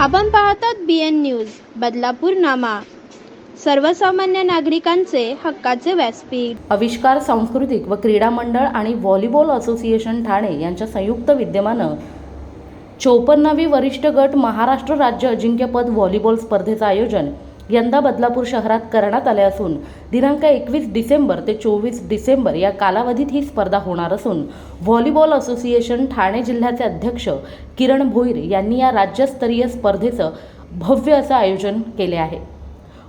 आपण पाहतात BN news Badlapur नामा, सर्वसामान्य नागरिकांचे हक्काचे व्यासपीठ। आविष्कार सांस्कृतिक व क्रीडा मंडळ आणि व्हॉलीबॉल असोसिएशन ठाणे यांच्या संयुक्त विद्यमाने 54वी वरिष्ठ गट महाराष्ट्र राज्य अजिंक्यपद व्हॉलीबॉल स्पर्धेचे आयोजन यंदा बदलापूर शहरात करण्यात आले असून दिनांक 21 डिसेंबर ते 24 डिसेंबर या कालावधीत ही स्पर्धा होणार असून व्हॉलीबॉल असोसिएशन ठाणे जिल्ह्याचे अध्यक्ष किरण भोईर यांनी या राज्यस्तरीय स्पर्धेचे भव्य असे आयोजन केले आहे।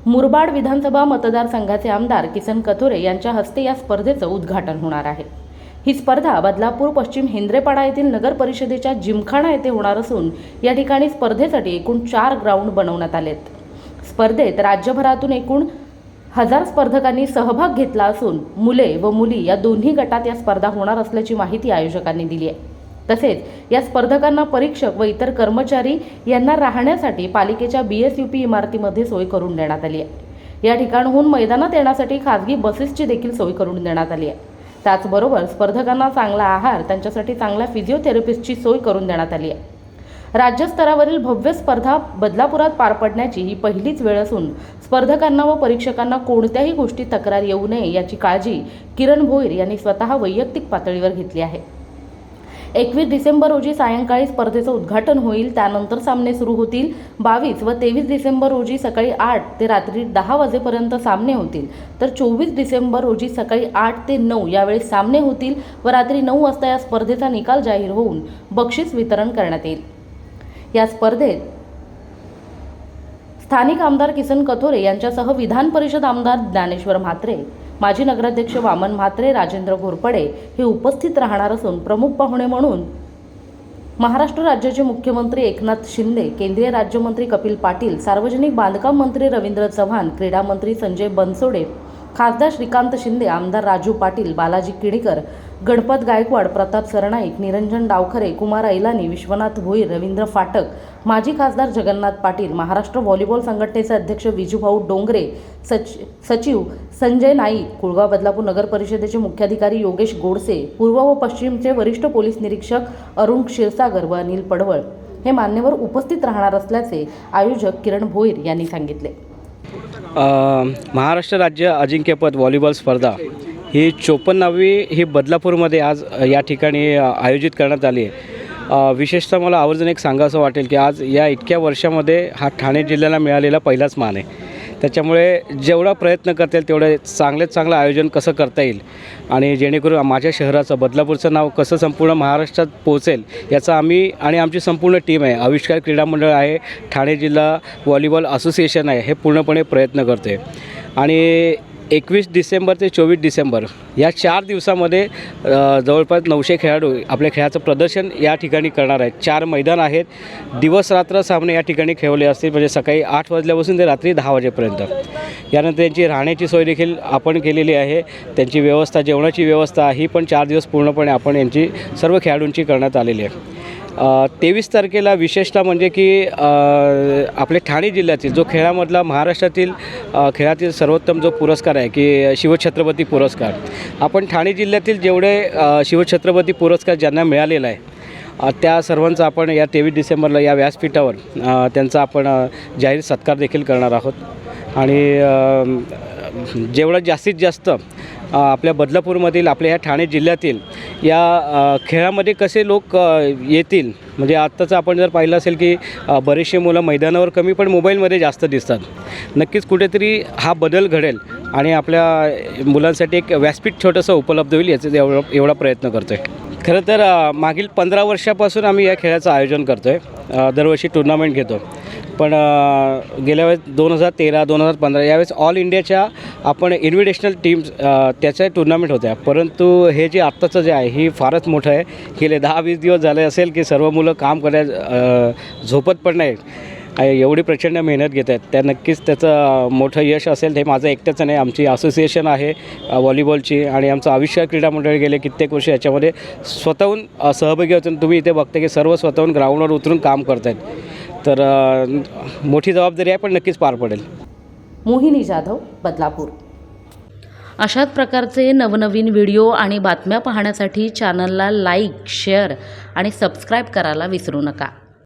मुरबाड विधानसभा मतदारसंघाचे आमदार किसन कथोरे यांच्या हस्ते या स्पर्धेचे उद्घाटन होणार आहे। ही स्पर्धा बदलापूर पश्चिम हिंद्रेपाडा येथील नगर परिषदेच्या जिमखाना येथे होणार असून या ठिकाणी स्पर्धेसाठी एकूण 4 ग्राउंड बनवण्यात आलेत। स्पर्धेत राज्यभरातून एकूण 1000 स्पर्धकांनी सहभाग घेतला असून मुले व मुली या दोन्ही गटात या स्पर्धा होणार असल्याची माहिती आयोजकांनी दिली आहे। तसेच या स्पर्धकांना परीक्षक व इतर कर्मचारी यांना राहण्यासाठी पालिकेच्या BSUP इमारतीमध्ये सोय करून देण्यात आली आहे। या ठिकाणाहून मैदानात येण्यासाठी खासगी बसेसची देखील सोय करून देण्यात आली आहे। त्याचबरोबर स्पर्धकांना चांगला आहार, त्यांच्यासाठी चांगल्या फिजिओथेरपिस्टची सोय करून देण्यात आली आहे। राज्यस्तरावरील भव्य स्पर्धा बदलापुरात पार पडण्याची ही पहिलीच वेळ असून स्पर्धकांना व परीक्षकांना कोणत्याही गोष्टी तक्रार येऊ नये याची काळजी किरण भोईर यांनी स्वतः वैयक्तिक पातळीवर घेतली आहे। 21 डिसेंबर रोजी सायंकाळी स्पर्धेचे उद्घाटन होईल। त्यानंतर सामने सुरू होतील। 22 व 23 डिसेंबर रोजी सकाळी 8 ते रात्री 10 वाजेपर्यंत सामने होतील, तर 24 डिसेंबर रोजी सकाळी 8 ते 9 यावेळी सामने होतील व रात्री 9 वाजता या स्पर्धेचा निकाल जाहीर होऊन बक्षीस वितरण करण्यात येईल। या स्पर्धेत स्थानिक आमदार किसन कथोरे यांच्यासह विधान परिषद आमदार ज्ञानेश्वर म्हात्रे, माजी नगराध्यक्ष वामन म्हात्रे, राजेंद्र घोरपडे हे उपस्थित राहणार असून प्रमुख पाहुणे म्हणून महाराष्ट्र राज्याचे मुख्यमंत्री एकनाथ शिंदे, केंद्रीय राज्यमंत्री कपिल पाटील, सार्वजनिक बांधकाम मंत्री रवींद्र चव्हाण, क्रीडा मंत्री संजय बनसोडे, खासदार श्रीकांत शिंदे, आमदार राजू पाटील, बालाजी किणीकर, गणपत गायकवाड, प्रताप सरनाईक, निरंजन डावखरे, कुमार ऐलानी, विश्वनाथ भोईर, रवींद्र फाटक, माजी खासदार जगन्नाथ पाटील, महाराष्ट्र व्हॉलीबॉल संघटनेचे अध्यक्ष विजूभाऊ डोंगरे, सचिव संजय नाईक, कुळगाव बदलापूर नगर परिषदेचे मुख्याधिकारी योगेश गोडसे, पूर्व व पश्चिमचे वरिष्ठ पोलीस निरीक्षक अरुण क्षीरसागर व अनिल पडवळ हे मान्यवर उपस्थित राहणार असल्याचे आयोजक किरण भोईर यांनी सांगितले। महाराष्ट्र राज्य अजिंक्यपद व्हॉलीबॉल स्पर्धा ही 54वी ही बदलापूरमध्ये आज या ठिकाणी आयोजित करण्यात आली आहे। विशेषतः मला आवर्जून एक सांगावंसं वाटेल की आज या इतक्या वर्षामध्ये हा ठाणे जिल्ह्याला मिळालेला पहिलाच मान आहे। त्याच्यामुळे जेवढा प्रयत्न करता येईल तेवढे चांगलं आयोजन कसं करता येईल आणि जेणेकरून माझ्या शहराचं बदलापूरचं नाव कसं संपूर्ण महाराष्ट्रात पोहोचेल याचा आम्ही आणि आमची संपूर्ण टीम आहे, आविष्कार क्रीडा मंडळ आहे, ठाणे जिल्हा व्हॉलीबॉल असोसिएशन आहे, हे पूर्णपणे प्रयत्न करते। आणि 21 डिसेंबर ते 24 डिसेंबर या 4 दिवसामध्ये जवळपास 900 खेळाडू आपल्या खेळाचं प्रदर्शन या ठिकाणी करणार आहेत। 4 मैदान आहेत, दिवस रात्र सामने या ठिकाणी खेळवले असतील, म्हणजे सकाळी 8 वाजल्यापासून ते रात्री 10 वाजेपर्यंत। यानंतर त्यांची राहण्याची सोय देखील आपण केलेली आहे, त्यांची व्यवस्था, जेवणाची व्यवस्था ही पण 4 दिवस पूर्णपणे आपण यांची सर्व खेळाडूंची करण्यात आलेली आहे। 23 तारखेला विशेषतः म्हणजे की आपले ठाणे जिल्ह्यातील जो खेळामधला महाराष्ट्रातील खेळातील सर्वोत्तम जो पुरस्कार आहे की शिवछत्रपती पुरस्कार, आपण ठाणे जिल्ह्यातील जेवढे शिवछत्रपती पुरस्कार ज्यांना मिळालेला आहे त्या सर्वांचा आपण या 23 डिसेंबरला या व्यासपीठावर त्यांचा आपण जाहीर सत्कार देखील करणार आहोत। आणि जेवढं जास्तीत जास्त आपल्या बदलापूरमधील आपल्या ह्या ठाणे जिल्ह्यातील या खेळामध्ये कसे लोक येतील, म्हणजे आत्ताचं आपण जर पाहिलं असेल की बरेचसे मुलं मैदानावर कमी पण मोबाईलमध्ये जास्त दिसतात। नक्कीच कुठेतरी हा बदल घडेल आणि आपल्या मुलांसाठी एक व्यासपीठ छोटंसं उपलब्ध होईल याचा एवढा प्रयत्न करतो आहे। खरं तर मागील 15 वर्षापासून आम्ही या खेळाचं आयोजन करतो आहे, दरवर्षी टुर्नामेंट घेतो। पण गेल्या वेळेस 2013, 2015 यावेळेस ऑल इंडियाच्या आपण इन्व्हिटेशनल टीम्स त्याच्या टुर्नामेंट होत्या, परंतु हे जे आत्ताचं जे आहे ही फारच मोठं आहे। गेले 10-20 दिवस झाले असेल की सर्व मुलं काम करायला झोपत पण नाही, एवढी प्रचंड मेहनत घेत आहेत। त्या नक्कीच त्याचं मोठं यश असेल, हे माझं एकट्याचं नाही, आमची असोसिएशन आहे व्हॉलीबॉलची आणि आमचं आविष्कार क्रीडा मंडळ गेले कित्येक वर्ष याच्यामध्ये स्वतःहून सहभागी होते। तुम्ही इथे बघता की सर्व स्वतःहून ग्राउंडवर उतरून काम करत आहेत, तर मोठी जबाबदारी आहे पण नक्कीच पार पडेल। मोहिनी जाधव, बदलापूर। अशाच प्रकारचे नवनवीन व्हिडिओ आणि बातम्या पाहण्यासाठी चॅनलला लाईक, शेअर आणि सबस्क्राईब करायला विसरू नका।